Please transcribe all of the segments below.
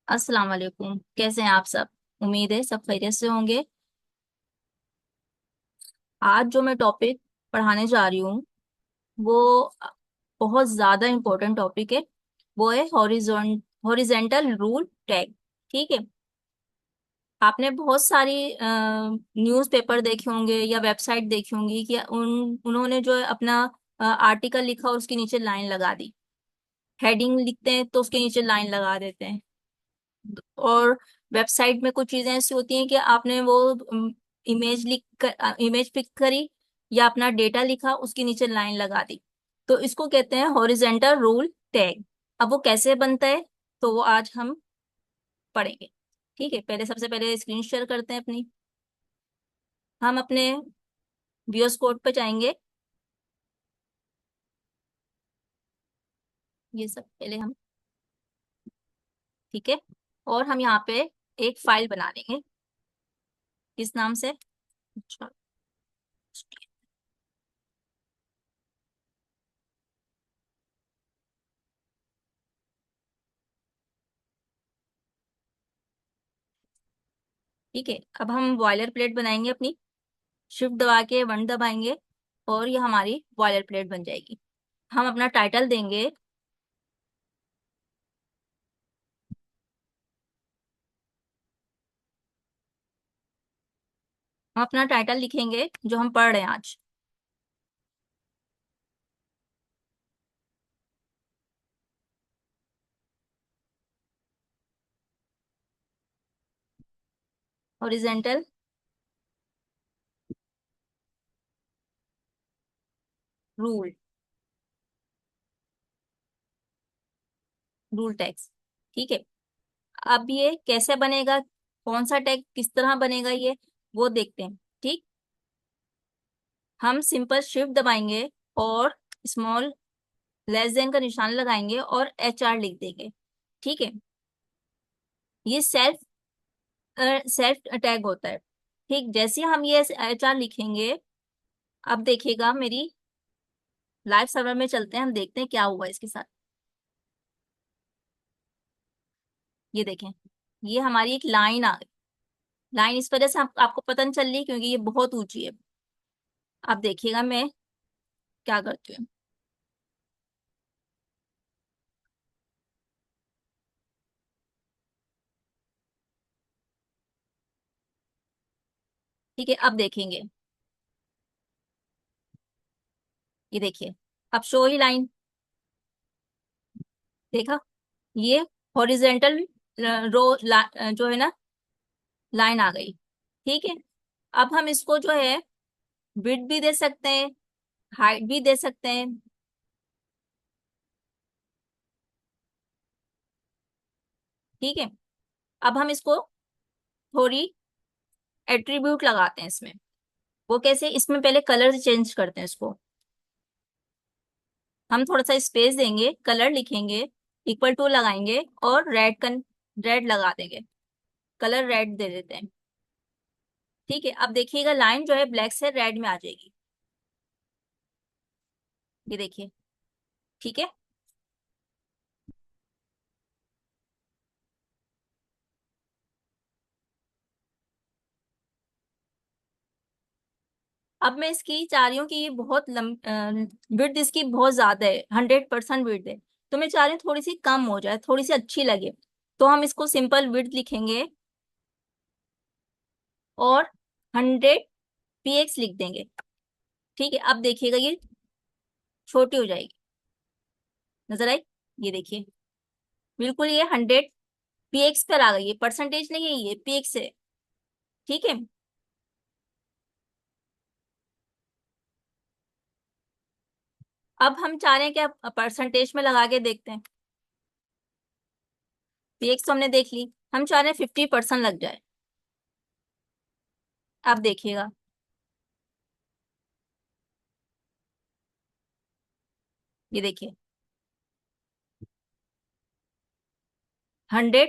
अस्सलाम वालेकुम। कैसे हैं आप सब? उम्मीद है सब खैरियत से होंगे। आज जो मैं टॉपिक पढ़ाने जा रही हूँ वो बहुत ज्यादा इम्पोर्टेंट टॉपिक है। वो है हॉरिजेंटल रूल टैग। ठीक है। आपने बहुत सारी न्यूज़पेपर देखे होंगे या वेबसाइट देखी होंगी कि उन्होंने जो है अपना आर्टिकल लिखा और उसके नीचे लाइन लगा दी। हेडिंग लिखते हैं तो उसके नीचे लाइन लगा देते हैं। और वेबसाइट में कुछ चीजें ऐसी होती हैं कि आपने वो इमेज लिख कर इमेज पिक करी या अपना डेटा लिखा उसके नीचे लाइन लगा दी। तो इसको कहते हैं हॉरिजेंटल रूल टैग। अब वो कैसे बनता है तो वो आज हम पढ़ेंगे। ठीक है, पहले सबसे पहले स्क्रीन शेयर करते हैं अपनी। हम अपने VS कोड पे जाएंगे। ये सब पहले हम, ठीक है। और हम यहाँ पे एक फाइल बना लेंगे। किस नाम से? अच्छा, ठीक है। अब हम बॉयलर प्लेट बनाएंगे अपनी। शिफ्ट दबा के वन दबाएंगे और ये हमारी बॉयलर प्लेट बन जाएगी। हम अपना टाइटल देंगे। हम अपना टाइटल लिखेंगे जो हम पढ़ रहे हैं आज। Horizontal rule rule tags. ठीक है। अब ये कैसे बनेगा, कौन सा टैग किस तरह बनेगा, ये वो देखते हैं। ठीक। हम सिंपल शिफ्ट दबाएंगे और स्मॉल लेस देन का निशान लगाएंगे और HR लिख देंगे। ठीक है। ये सेल्फ टैग होता है। ठीक, जैसे हम ये HR लिखेंगे, अब देखिएगा मेरी लाइव सर्वर में चलते हैं, हम देखते हैं क्या हुआ इसके साथ। ये देखें, ये हमारी एक लाइन आ गई। लाइन इस वजह से आपको पता नहीं चल रही क्योंकि ये बहुत ऊंची है। आप देखिएगा मैं क्या करती हूँ। ठीक है, अब देखेंगे। ये देखिए, अब शो ही लाइन। देखा, ये हॉरिजेंटल जो है ना, लाइन आ गई। ठीक है। अब हम इसको जो है विड्थ भी दे सकते हैं, हाइट भी दे सकते हैं। ठीक है। अब हम इसको थोड़ी एट्रीब्यूट लगाते हैं इसमें। वो कैसे, इसमें पहले कलर चेंज करते हैं इसको। हम थोड़ा सा स्पेस देंगे, कलर लिखेंगे, इक्वल टू लगाएंगे और रेड लगा देंगे। कलर रेड दे देते हैं। ठीक है। अब देखिएगा लाइन जो है ब्लैक से रेड में आ जाएगी। ये देखिए। ठीक है। अब मैं इसकी चाह रही हूँ कि ये बहुत विड्थ इसकी बहुत ज्यादा है, 100% विड्थ है। तो मैं चाह रही हूँ थोड़ी सी कम हो जाए, थोड़ी सी अच्छी लगे। तो हम इसको सिंपल विड्थ लिखेंगे और 100 px लिख देंगे। ठीक है। अब देखिएगा ये छोटी हो जाएगी। नजर आई? ये देखिए, बिल्कुल ये 100 px पर आ गई है। परसेंटेज नहीं है, ये px है। ठीक है। अब हम चाह रहे हैं कि परसेंटेज में लगा के देखते हैं। px तो हमने देख ली, हम चाह रहे हैं 50% लग जाए। अब देखिएगा। ये देखिए, 100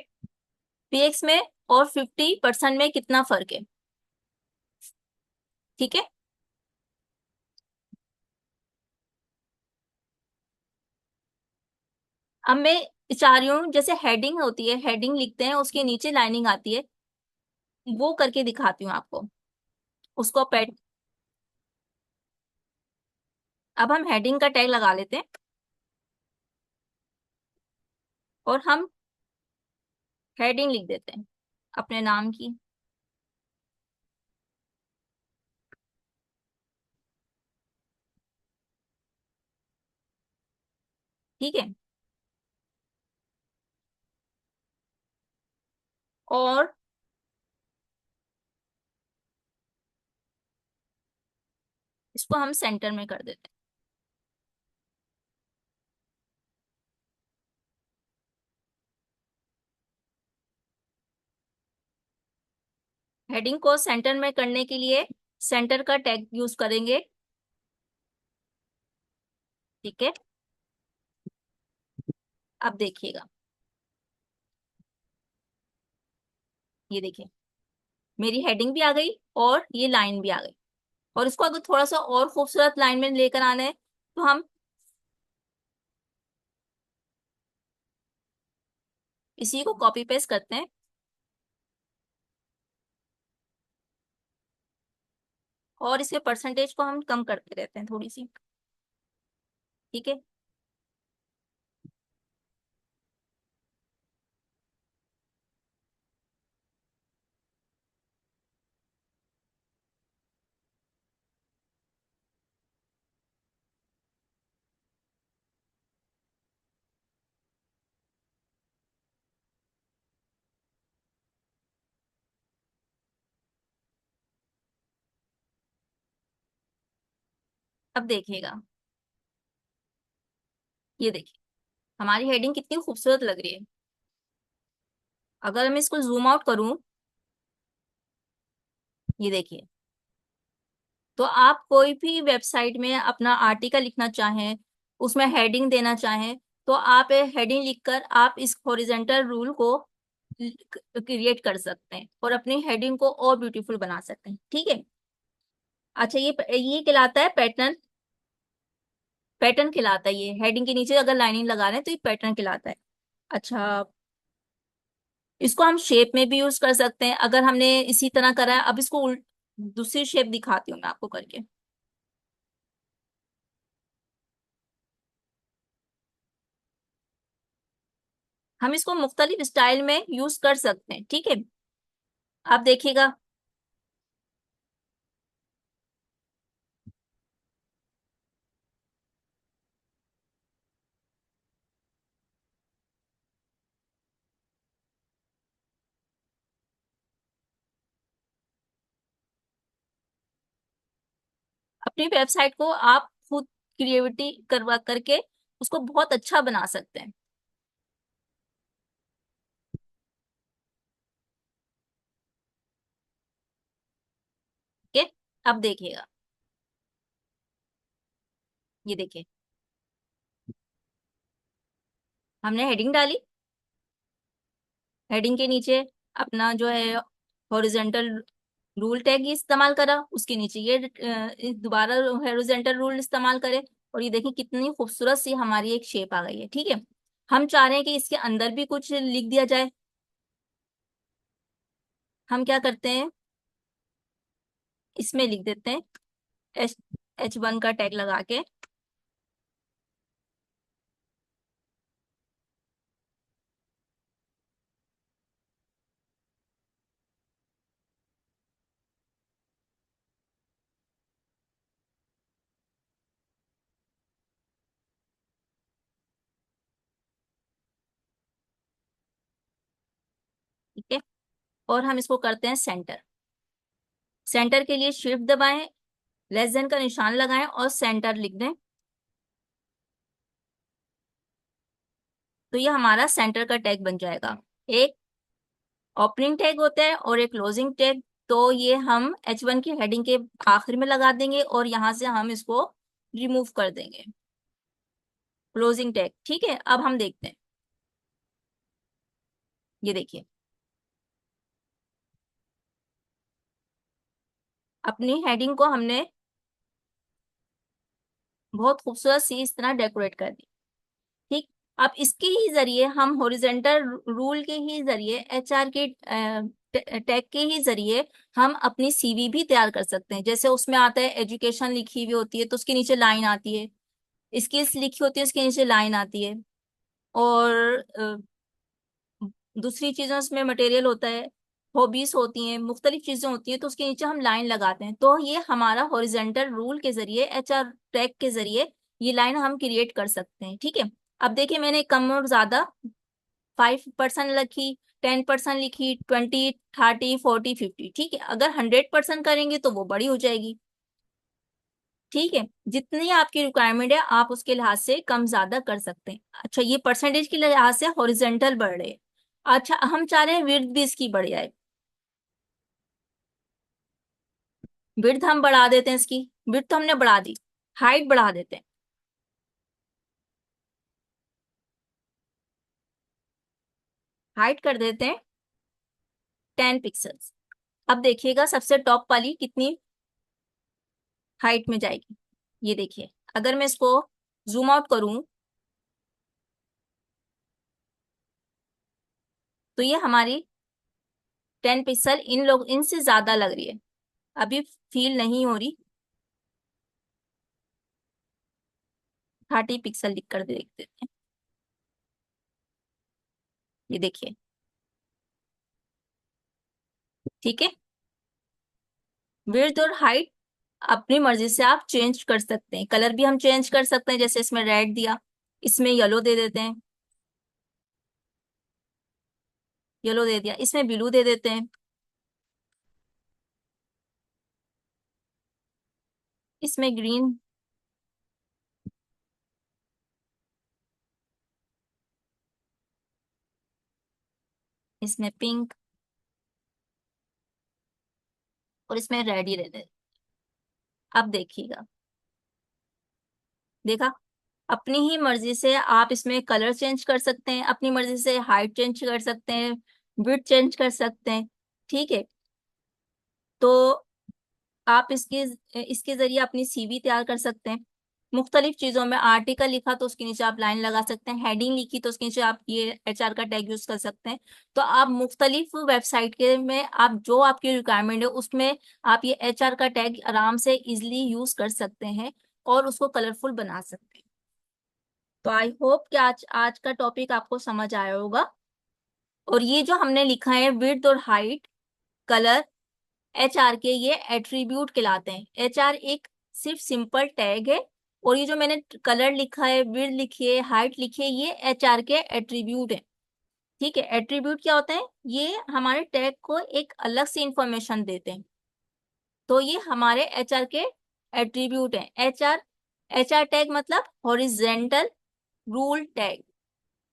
px में और 50% में कितना फर्क है। ठीक है। अब मैं चाह रही हूँ जैसे हेडिंग होती है, हेडिंग लिखते हैं उसके नीचे लाइनिंग आती है, वो करके दिखाती हूँ आपको। उसको पैट अब हम हेडिंग का टैग लगा लेते हैं और हम हेडिंग लिख देते हैं अपने नाम की। ठीक है। और इसको हम सेंटर में कर देते हैं। हेडिंग को सेंटर में करने के लिए सेंटर का टैग यूज करेंगे। ठीक है। अब देखिएगा, ये देखिए मेरी हेडिंग भी आ गई और ये लाइन भी आ गई। और इसको अगर थोड़ा सा और खूबसूरत लाइन में लेकर आना है तो हम इसी को कॉपी पेस्ट करते हैं और इसके परसेंटेज को हम कम करते रहते हैं थोड़ी सी। ठीक है। अब देखिएगा, ये देखिए हमारी हेडिंग कितनी खूबसूरत लग रही है। अगर मैं इसको जूम आउट करूं, ये देखिए, तो आप कोई भी वेबसाइट में अपना आर्टिकल लिखना चाहें, उसमें हेडिंग देना चाहें, तो आप हेडिंग लिखकर आप इस हॉरिजेंटल रूल को क्रिएट कर सकते हैं और अपनी हेडिंग को और ब्यूटीफुल बना सकते हैं। ठीक है। अच्छा, ये कहलाता है पैटर्न। पैटर्न कहलाता है ये, हेडिंग के नीचे अगर लाइनिंग लगा रहे हैं तो ये पैटर्न कहलाता है। अच्छा, इसको हम शेप में भी यूज कर सकते हैं अगर हमने इसी तरह करा है। अब इसको दूसरी शेप दिखाती हूँ मैं आपको करके। हम इसको मुख्तलिफ स्टाइल में यूज कर सकते हैं। ठीक है। आप देखिएगा, अपनी वेबसाइट को आप खुद क्रिएटिविटी करवा करके उसको बहुत अच्छा बना सकते हैं। ठीक है। अब देखिएगा, ये देखिए हमने हेडिंग डाली, हेडिंग के नीचे अपना जो है हॉरिजेंटल रूल टैग इस्तेमाल करा, उसके नीचे ये दोबारा हॉरिजेंटल रूल इस्तेमाल करे, और ये देखिए कितनी खूबसूरत सी हमारी एक शेप आ गई है। ठीक है। हम चाह रहे हैं कि इसके अंदर भी कुछ लिख दिया जाए। हम क्या करते हैं, इसमें लिख देते हैं H1 का टैग लगा के। ठीक है। और हम इसको करते हैं सेंटर। सेंटर के लिए शिफ्ट दबाएं, लेस देन का निशान लगाएं और सेंटर लिख दें। तो ये हमारा सेंटर का टैग बन जाएगा। एक ओपनिंग टैग होता है और एक क्लोजिंग टैग। तो ये हम H1 की हेडिंग के आखिर में लगा देंगे और यहां से हम इसको रिमूव कर देंगे, क्लोजिंग टैग। ठीक है। अब हम देखते हैं, ये देखिए अपनी हेडिंग को हमने बहुत खूबसूरत सी इस तरह डेकोरेट कर दी। ठीक। अब इसके ही जरिए हम हॉरिजेंटल रूल के ही जरिए एचआर के टैग के ही जरिए हम अपनी सीवी भी तैयार कर सकते हैं। जैसे उसमें आता है एजुकेशन लिखी हुई होती है तो उसके नीचे लाइन आती है, स्किल्स लिखी होती है उसके नीचे लाइन आती है, और दूसरी चीजें उसमें मटेरियल होता है, हॉबीज होती हैं, मुख्तलिफ चीजें होती हैं, तो उसके नीचे हम लाइन लगाते हैं। तो ये हमारा हॉरिजेंटल रूल के जरिए, एचआर टैग के जरिए ये लाइन हम क्रिएट कर सकते हैं। ठीक है। अब देखिए मैंने कम और ज्यादा 5% लिखी, 10% लिखी, 20, 30, 40, 50। ठीक है। अगर 100% करेंगे तो वो बड़ी हो जाएगी। ठीक है। जितनी आपकी रिक्वायरमेंट है आप उसके लिहाज से कम ज्यादा कर सकते हैं। अच्छा, ये परसेंटेज के लिहाज से हॉरिजेंटल बढ़ रहे हैं। अच्छा, हम चाह रहे हैं विड्थ भी इसकी बढ़ जाए। विड्थ हम बढ़ा देते हैं इसकी। विड्थ तो हमने बढ़ा दी, हाइट बढ़ा देते हैं। हाइट कर देते हैं 10 पिक्सल्स। अब देखिएगा सबसे टॉप वाली कितनी हाइट में जाएगी। ये देखिए, अगर मैं इसको जूम आउट करूं तो ये हमारी 10 पिक्सल इन लोग इनसे ज्यादा लग रही है, अभी फील नहीं हो रही। 30 पिक्सल लिख कर देख देते हैं। ये देखिए। ठीक है। विड्थ और हाइट अपनी मर्जी से आप चेंज कर सकते हैं। कलर भी हम चेंज कर सकते हैं, जैसे इसमें रेड दिया, इसमें येलो दे देते हैं। येलो दे दिया, इसमें ब्लू दे देते हैं। इसमें ग्रीन, इसमें पिंक, और इसमें रेड ही दे देते हैं। अब देखिएगा, देखा, अपनी ही मर्जी से आप इसमें कलर चेंज कर सकते हैं, अपनी मर्जी से हाइट चेंज कर सकते हैं, विड्थ चेंज कर सकते हैं। ठीक है। तो आप इसके इसके जरिए अपनी सीवी तैयार कर सकते हैं। मुख्तलिफ चीजों में आर्टिकल लिखा तो उसके नीचे आप लाइन लगा सकते हैं, हेडिंग लिखी तो उसके नीचे आप ये एचआर का टैग यूज कर सकते हैं। तो आप मुख्तलिफ वेबसाइट के में आप जो आपकी रिक्वायरमेंट है उसमें आप ये एचआर का टैग आराम से इजिली यूज कर सकते हैं और उसको कलरफुल बना सकते हैं। तो आई होप कि आज आज का टॉपिक आपको समझ आया होगा। और ये जो हमने लिखा है विड्थ और हाइट, कलर, एचआर के ये एट्रीब्यूट कहलाते हैं। एचआर एक सिर्फ सिंपल टैग है, और ये जो मैंने कलर लिखा है, विड्थ लिखी है, हाइट लिखी है, ये एचआर के एट्रीब्यूट है। ठीक है। एट्रीब्यूट क्या होते हैं? ये हमारे टैग को एक अलग से इंफॉर्मेशन देते हैं। तो ये हमारे एचआर के एट्रीब्यूट हैं। एचआर एचआर टैग मतलब हॉरिजेंटल रूल टैग,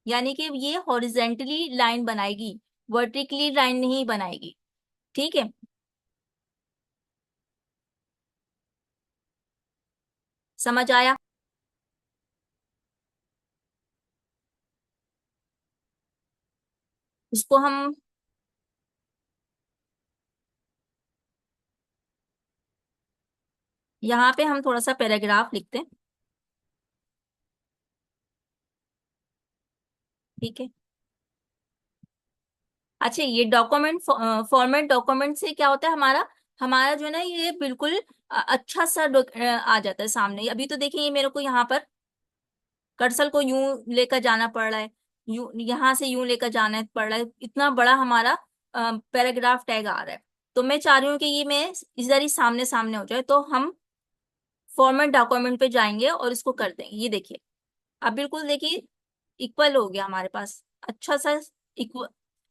यानी कि ये हॉरिजेंटली लाइन बनाएगी, वर्टिकली लाइन नहीं बनाएगी। ठीक है। समझ आया? इसको हम यहाँ पे हम थोड़ा सा पैराग्राफ लिखते हैं। ठीक है। अच्छा, ये डॉक्यूमेंट फॉर्मेट डॉक्यूमेंट से क्या होता है, हमारा हमारा जो है ना ये बिल्कुल अच्छा सा आ जाता है सामने। अभी तो देखिए ये मेरे को यहाँ पर कर्सर को यूं लेकर जाना पड़ रहा है, यूं यहाँ से यूं लेकर जाना पड़ रहा है, इतना बड़ा हमारा पैराग्राफ टैग आ रहा है। तो मैं चाह रही हूँ कि ये मैं इधर ही सामने सामने हो जाए, तो हम फॉर्मेट डॉक्यूमेंट पे जाएंगे और इसको कर देंगे। ये देखिए, अब बिल्कुल देखिए इक्वल हो गया हमारे पास, अच्छा सा इक्वल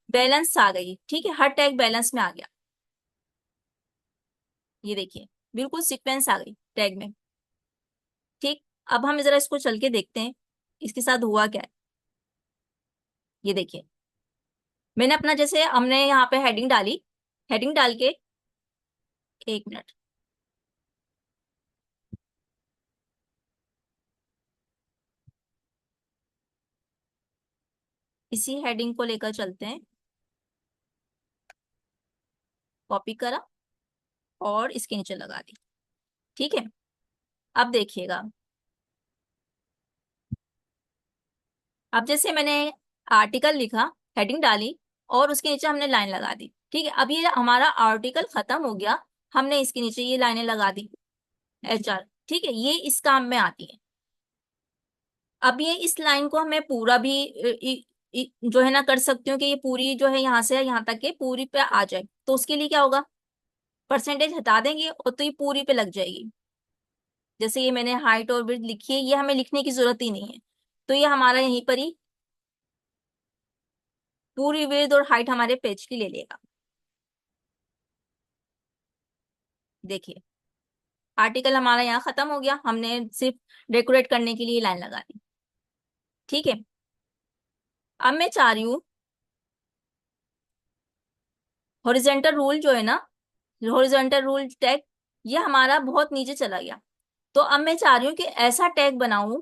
बैलेंस आ गई। ठीक है, हर टैग बैलेंस में आ गया। ये देखिए, बिल्कुल सीक्वेंस आ गई टैग में। ठीक। अब हम जरा इसको चल के देखते हैं इसके साथ हुआ क्या है। ये देखिए, मैंने अपना जैसे हमने यहाँ पे हेडिंग डाली, हेडिंग डाल के, एक मिनट, इसी हेडिंग को लेकर चलते हैं। कॉपी करा और इसके नीचे लगा दी। ठीक है। अब देखिएगा, अब जैसे मैंने आर्टिकल लिखा, हेडिंग डाली और उसके नीचे हमने लाइन लगा दी, ठीक है। अब ये हमारा आर्टिकल खत्म हो गया, हमने इसके नीचे ये लाइनें लगा दी, HR, ठीक है, ये इस काम में आती है। अब ये इस लाइन को मैं पूरा भी जो है ना कर सकती हूँ कि ये पूरी जो है यहाँ से यहाँ तक के पूरी पे आ जाए, तो उसके लिए क्या होगा, परसेंटेज हटा देंगे और तो ये पूरी पे लग जाएगी। जैसे ये मैंने हाइट और विड्थ लिखी है, ये हमें लिखने की जरूरत ही नहीं है, तो ये हमारा यहीं पर ही पूरी विड्थ और हाइट हमारे पेज की ले लेगा। देखिए आर्टिकल हमारा यहाँ खत्म हो गया, हमने सिर्फ डेकोरेट करने के लिए लाइन लगा दी, ठीक है। अब मैं चाह रही हूँ हॉरिजेंटल रूल जो है ना, हॉरिजॉन्टल रूल टैग, ये हमारा बहुत नीचे चला गया। तो अब मैं चाह रही हूँ कि ऐसा टैग बनाऊं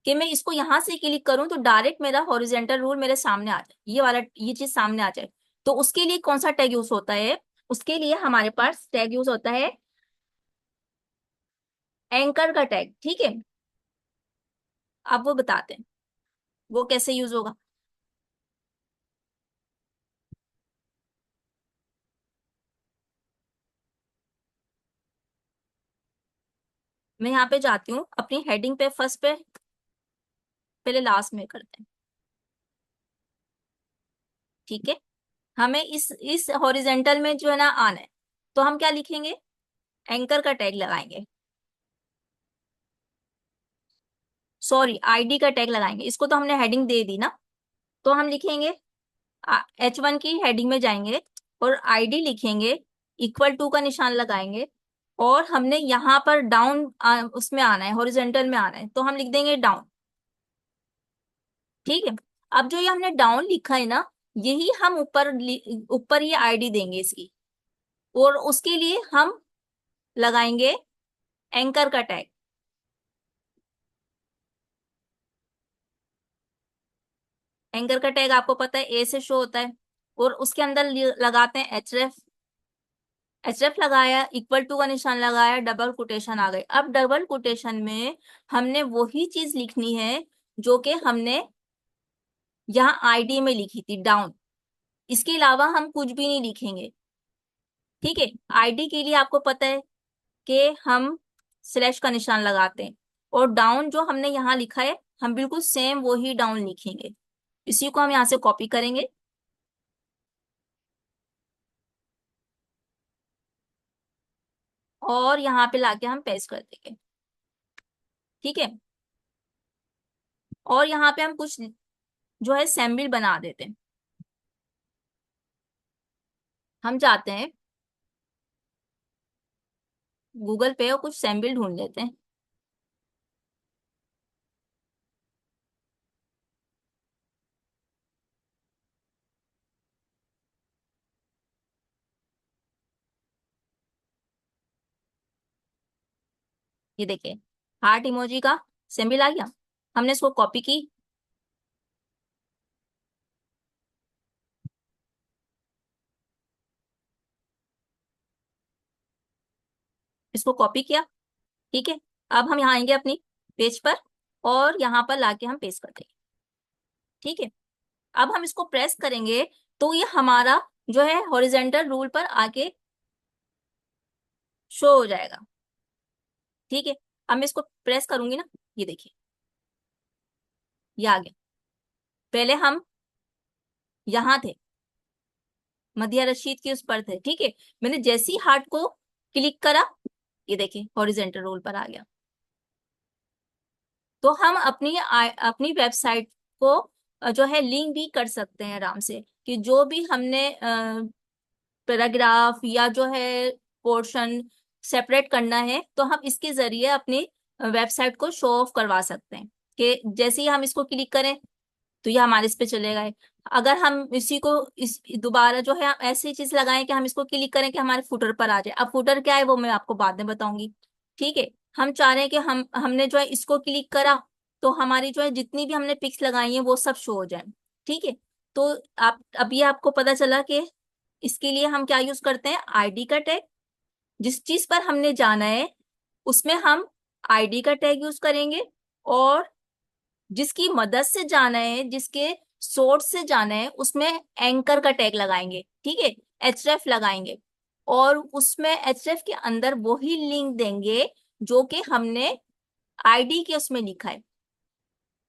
कि मैं इसको यहां से क्लिक करूं तो डायरेक्ट मेरा हॉरिजॉन्टल रूल मेरे सामने आ जाए, ये वाला ये चीज सामने आ जाए। तो उसके लिए कौन सा टैग यूज होता है, उसके लिए हमारे पास टैग यूज होता है एंकर का टैग, ठीक है। अब वो बताते हैं वो कैसे यूज होगा। मैं यहाँ पे जाती हूँ अपनी हेडिंग पे, फर्स्ट पे, पहले लास्ट में करते हैं, ठीक है। हमें इस हॉरिजेंटल में जो है ना आना है, तो हम क्या लिखेंगे, एंकर का टैग लगाएंगे, सॉरी ID का टैग लगाएंगे, इसको तो हमने हेडिंग दे दी ना। तो हम लिखेंगे H1 की हेडिंग में जाएंगे और ID लिखेंगे, इक्वल टू का निशान लगाएंगे और हमने यहाँ पर डाउन उसमें आना है, हॉरिजेंटल में आना है, तो हम लिख देंगे डाउन, ठीक है। अब जो ये हमने डाउन लिखा है ना, यही हम ऊपर ऊपर ये ID देंगे इसकी, और उसके लिए हम लगाएंगे एंकर का टैग। एंकर का टैग आपको पता है A से शो होता है, और उसके अंदर लगाते हैं href। HF लगाया, इक्वल टू का निशान लगाया, डबल कोटेशन आ गए। अब डबल कोटेशन में हमने वही चीज लिखनी है जो कि हमने यहाँ ID में लिखी थी, डाउन। इसके अलावा हम कुछ भी नहीं लिखेंगे, ठीक है। ID के लिए आपको पता है कि हम स्लैश का निशान लगाते हैं, और डाउन जो हमने यहाँ लिखा है हम बिल्कुल सेम वही डाउन लिखेंगे। इसी को हम यहाँ से कॉपी करेंगे और यहाँ पे लाके हम पेस्ट कर देंगे, ठीक है। और यहाँ पे हम कुछ जो है सैम्पल बना देते हैं। हम चाहते हैं गूगल पे और कुछ सैम्पल ढूंढ लेते हैं। ये देखिए हार्ट इमोजी का सैम्पल आ गया, हमने इसको कॉपी की, इसको कॉपी किया, ठीक है। अब हम यहाँ आएंगे अपनी पेज पर और यहाँ पर लाके हम पेस्ट कर देंगे, ठीक है। अब हम इसको प्रेस करेंगे तो ये हमारा जो है हॉरिजेंटल रूल पर आके शो हो जाएगा, ठीक है। अब मैं इसको प्रेस करूंगी ना, ये देखिए ये आ गया। पहले हम यहाँ थे, मदिया रशीद की उस पर थे, ठीक है। मैंने जैसी हार्ट को क्लिक करा, ये देखिए हॉरिजेंटल रोल पर आ गया। तो हम अपनी वेबसाइट को जो है लिंक भी कर सकते हैं आराम से, कि जो भी हमने पैराग्राफ या जो है पोर्शन सेपरेट करना है, तो हम इसके जरिए अपनी वेबसाइट को शो ऑफ करवा सकते हैं, कि जैसे ही हम इसको क्लिक करें तो ये हमारे इस पे चलेगा है। अगर हम इसी को इस दोबारा जो है हम ऐसी चीज लगाएं कि हम इसको क्लिक करें कि हमारे फुटर पर आ जाए, अब फुटर क्या है वो मैं आपको बाद में बताऊंगी, ठीक है। हम चाह रहे हैं कि हमने जो है इसको क्लिक करा तो हमारी जो है जितनी भी हमने पिक्स लगाई है वो सब शो हो जाए, ठीक है। तो आप अब ये आपको पता चला कि इसके लिए हम क्या यूज करते हैं, ID का टैग। जिस चीज पर हमने जाना है उसमें हम ID का टैग यूज करेंगे, और जिसकी मदद से जाना है, जिसके सोर्स से जाना है, उसमें एंकर का टैग लगाएंगे, ठीक है, एचरेफ लगाएंगे, और उसमें एचरेफ के अंदर वही लिंक देंगे जो कि हमने आईडी के उसमें लिखा है।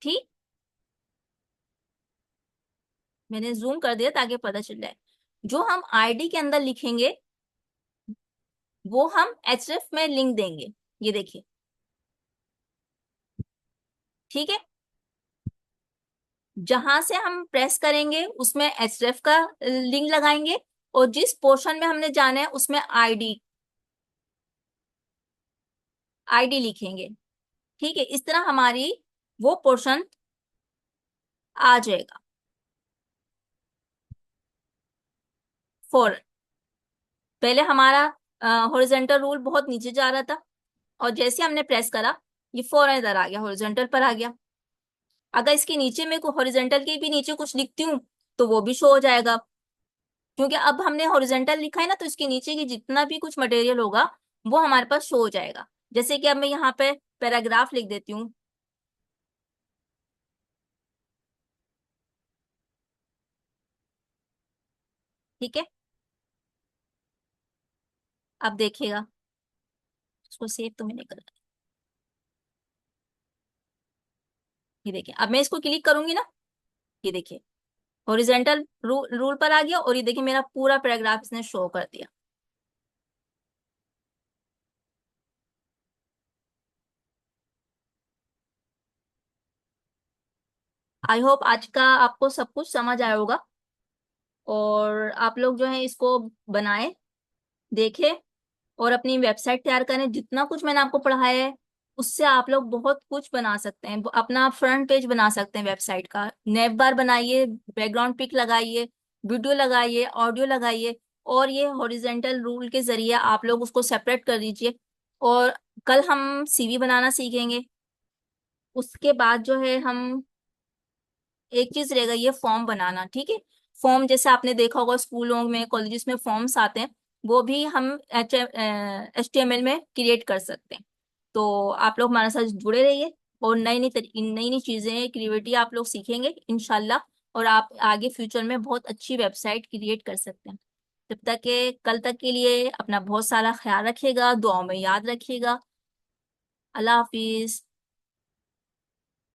ठीक, मैंने जूम कर दिया ताकि पता चल जाए। जो हम आईडी के अंदर लिखेंगे वो हम एचरेफ में लिंक देंगे, ये देखिए, ठीक है। जहां से हम प्रेस करेंगे उसमें एचरेफ का लिंक लगाएंगे, और जिस पोर्शन में हमने जाना है उसमें आईडी आईडी लिखेंगे, ठीक है। इस तरह हमारी वो पोर्शन आ जाएगा। फॉर पहले हमारा हॉरिजॉन्टल रूल बहुत नीचे जा रहा था, और जैसे हमने प्रेस करा ये फौरन इधर आ गया, हॉरिजॉन्टल पर आ गया। अगर इसके नीचे में हॉरिजॉन्टल के भी नीचे कुछ लिखती हूँ तो वो भी शो हो जाएगा, क्योंकि अब हमने हॉरिजॉन्टल लिखा है ना, तो इसके नीचे की जितना भी कुछ मटेरियल होगा वो हमारे पास शो हो जाएगा। जैसे कि अब मैं यहाँ पे पैराग्राफ लिख देती हूँ, ठीक है। अब देखिएगा, इसको सेव तो मैंने करा, ये देखिए, अब मैं इसको क्लिक करूंगी ना, ये देखिए हॉरिजॉन्टल रूल पर आ गया, और ये देखिए मेरा पूरा पैराग्राफ इसने शो कर दिया। आई होप आज का आपको सब कुछ समझ आया होगा, और आप लोग जो है इसको बनाएं, देखें, और अपनी वेबसाइट तैयार करें। जितना कुछ मैंने आपको पढ़ाया है उससे आप लोग बहुत कुछ बना सकते हैं, अपना फ्रंट पेज बना सकते हैं वेबसाइट का, नेव बार बनाइए, बैकग्राउंड पिक लगाइए, वीडियो लगाइए, ऑडियो लगाइए, और ये हॉरिजेंटल रूल के जरिए आप लोग उसको सेपरेट कर दीजिए। और कल हम सीवी बनाना सीखेंगे। उसके बाद जो है हम, एक चीज रहेगा ये फॉर्म बनाना, ठीक है। फॉर्म जैसे आपने देखा होगा स्कूलों में, कॉलेजेस में फॉर्म्स आते हैं, वो भी हम HTML में क्रिएट कर सकते हैं। तो आप लोग हमारे साथ जुड़े रहिए, और नई नई नई चीजें, क्रिएटिविटी आप लोग सीखेंगे इंशाल्लाह, और आप आगे फ्यूचर में बहुत अच्छी वेबसाइट क्रिएट कर सकते हैं। जब तक के कल तक के लिए अपना बहुत सारा ख्याल रखिएगा, दुआओं में याद रखिएगा। अल्लाह हाफिज।